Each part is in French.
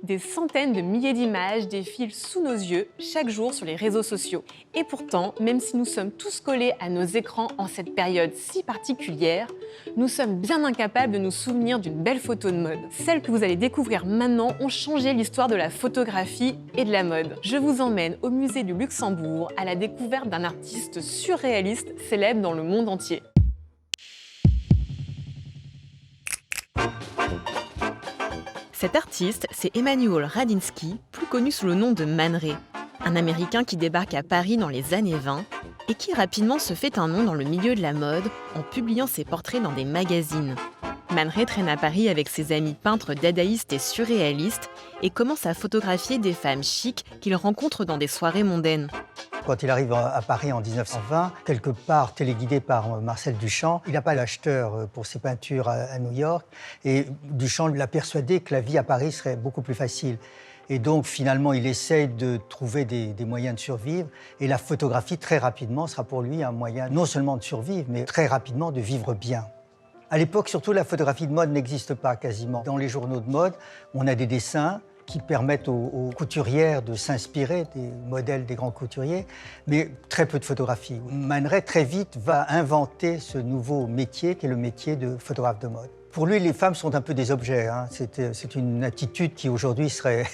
Des centaines de milliers d'images défilent sous nos yeux chaque jour sur les réseaux sociaux. Et pourtant, même si nous sommes tous collés à nos écrans en cette période si particulière, nous sommes bien incapables de nous souvenir d'une belle photo de mode. Celles que vous allez découvrir maintenant ont changé l'histoire de la photographie et de la mode. Je vous emmène au musée du Luxembourg à la découverte d'un artiste surréaliste célèbre dans le monde entier. Cet artiste, c'est Emmanuel Radzinsky, plus connu sous le nom de Man Ray, un Américain qui débarque à Paris dans les années 20 et qui rapidement se fait un nom dans le milieu de la mode en publiant ses portraits dans des magazines. Man Ray traîne à Paris avec ses amis peintres dadaïstes et surréalistes et commence à photographier des femmes chics qu'il rencontre dans des soirées mondaines. Quand il arrive à Paris en 1920, quelque part téléguidé par Marcel Duchamp, il n'a pas l'acheteur pour ses peintures à New York. Et Duchamp l'a persuadé que la vie à Paris serait beaucoup plus facile. Et donc, finalement, il essaye de trouver des moyens de survivre. Et la photographie, très rapidement, sera pour lui un moyen non seulement de survivre, mais très rapidement de vivre bien. À l'époque, surtout, la photographie de mode n'existe pas quasiment. Dans les journaux de mode, on a des dessins qui permettent aux couturières de s'inspirer des modèles des grands couturiers, mais très peu de photographies. Man Ray, très vite, va inventer ce nouveau métier qui est le métier de photographe de mode. Pour lui, les femmes sont un peu des objets. C'est une attitude qui aujourd'hui serait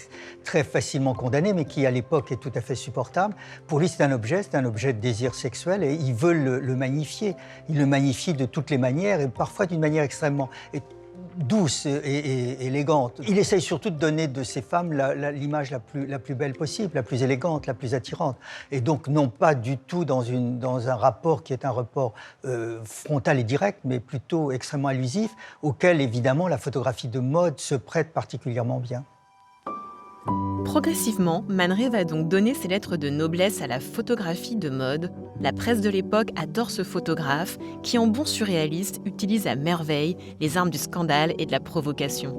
très facilement condamnée, mais qui à l'époque est tout à fait supportable. Pour lui, c'est un objet de désir sexuel et il veut le magnifier. Il le magnifie de toutes les manières et parfois d'une manière extrêmement douce et élégante. Il essaye surtout de donner de ces femmes l'image la plus belle possible, la plus élégante, la plus attirante. Et donc non pas du tout dans un rapport qui est un rapport frontal et direct, mais plutôt extrêmement allusif, auquel évidemment la photographie de mode se prête particulièrement bien. Progressivement, Man Ray va donc donner ses lettres de noblesse à la photographie de mode. La presse de l'époque adore ce photographe qui, en bon surréaliste, utilise à merveille les armes du scandale et de la provocation.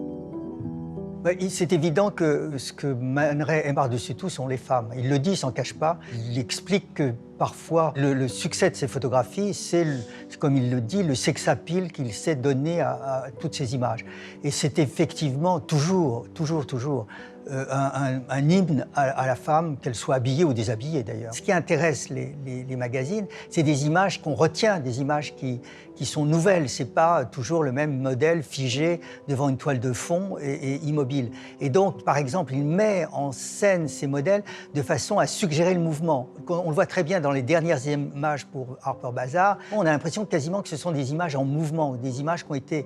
C'est évident que ce que Man Ray aime par-dessus tout sont les femmes. Il le dit, il s'en cache pas. Il explique que parfois, le succès de ses photographies, c'est, comme il le dit, le sex appeal qu'il sait donner à toutes ces images. Et c'est effectivement toujours un hymne à la femme, qu'elle soit habillée ou déshabillée d'ailleurs. Ce qui intéresse les magazines, c'est des images qu'on retient, des images qui sont nouvelles. C'est pas toujours le même modèle figé devant une toile de fond et immobile. Et donc, par exemple, il met en scène ces modèles de façon à suggérer le mouvement. On le voit très bien dans les dernières images pour Harper Bazaar. On a l'impression quasiment que ce sont des images en mouvement, des images qui ont été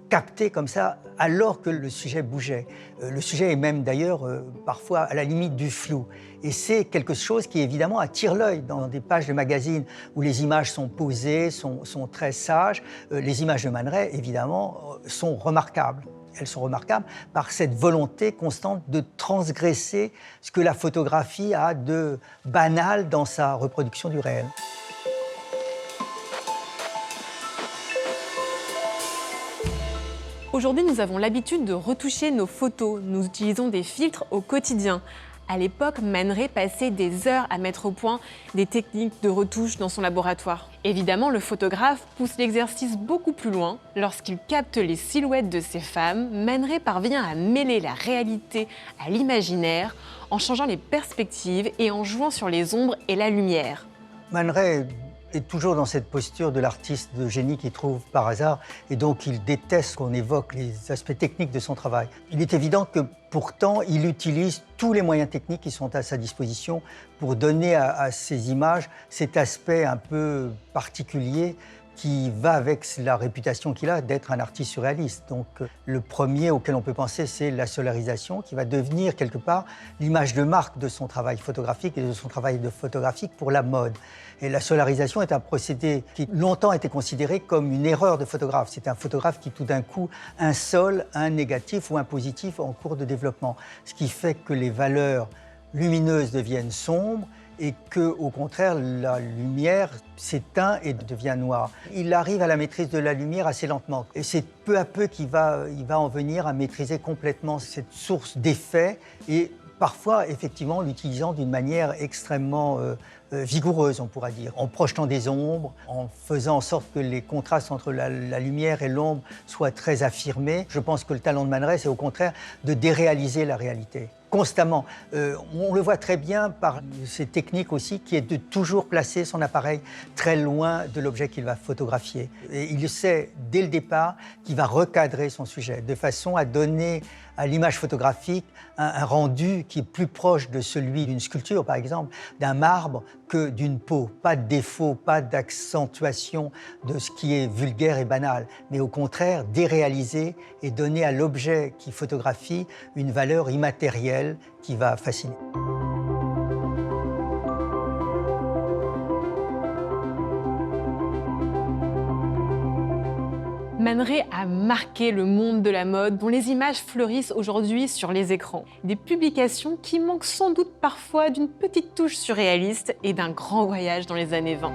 captées comme ça alors que le sujet bougeait. Le sujet est même d'ailleurs parfois à la limite du flou. Et c'est quelque chose qui évidemment attire l'œil dans des pages de magazines où les images sont posées, sont très sages. Les images de Man Ray, évidemment, sont remarquables. Elles sont remarquables par cette volonté constante de transgresser ce que la photographie a de banal dans sa reproduction du réel. Aujourd'hui, nous avons l'habitude de retoucher nos photos. Nous utilisons des filtres au quotidien. À l'époque, Man Ray passait des heures à mettre au point des techniques de retouche dans son laboratoire. Évidemment, le photographe pousse l'exercice beaucoup plus loin. Lorsqu'il capte les silhouettes de ces femmes, Man Ray parvient à mêler la réalité à l'imaginaire en changeant les perspectives et en jouant sur les ombres et la lumière. Man Ray est toujours dans cette posture de l'artiste de génie qu'il trouve par hasard et donc il déteste qu'on évoque les aspects techniques de son travail. Il est évident que pourtant il utilise tous les moyens techniques qui sont à sa disposition pour donner à ces images cet aspect un peu particulier qui va avec la réputation qu'il a d'être un artiste surréaliste. Donc le premier auquel on peut penser, c'est la solarisation qui va devenir quelque part l'image de marque de son travail photographique et de son travail de photographique pour la mode. Et la solarisation est un procédé qui longtemps a été considéré comme une erreur de photographe. C'est un photographe qui tout d'un coup insole un négatif ou un positif en cours de développement. Ce qui fait que les valeurs lumineuses deviennent sombres et que, au contraire, la lumière s'éteint et devient noire. Il arrive à la maîtrise de la lumière assez lentement. Et c'est peu à peu qu'il va en venir à maîtriser complètement cette source d'effet et parfois, effectivement, l'utilisant d'une manière extrêmement vigoureuse, on pourra dire, en projetant des ombres, en faisant en sorte que les contrastes entre la lumière et l'ombre soient très affirmés. Je pense que le talent de Man Ray, c'est au contraire de déréaliser la réalité. Constamment. On le voit très bien par ces techniques aussi, qui est de toujours placer son appareil très loin de l'objet qu'il va photographier. Et il sait dès le départ qu'il va recadrer son sujet, de façon à donner à l'image photographique un rendu qui est plus proche de celui d'une sculpture, par exemple, d'un marbre, que d'une peau. Pas de défaut, pas d'accentuation de ce qui est vulgaire et banal, mais au contraire, déréaliser et donner à l'objet qui photographie une valeur immatérielle qui va fasciner. Man Ray a marqué le monde de la mode dont les images fleurissent aujourd'hui sur les écrans. Des publications qui manquent sans doute parfois d'une petite touche surréaliste et d'un grand voyage dans les années 20.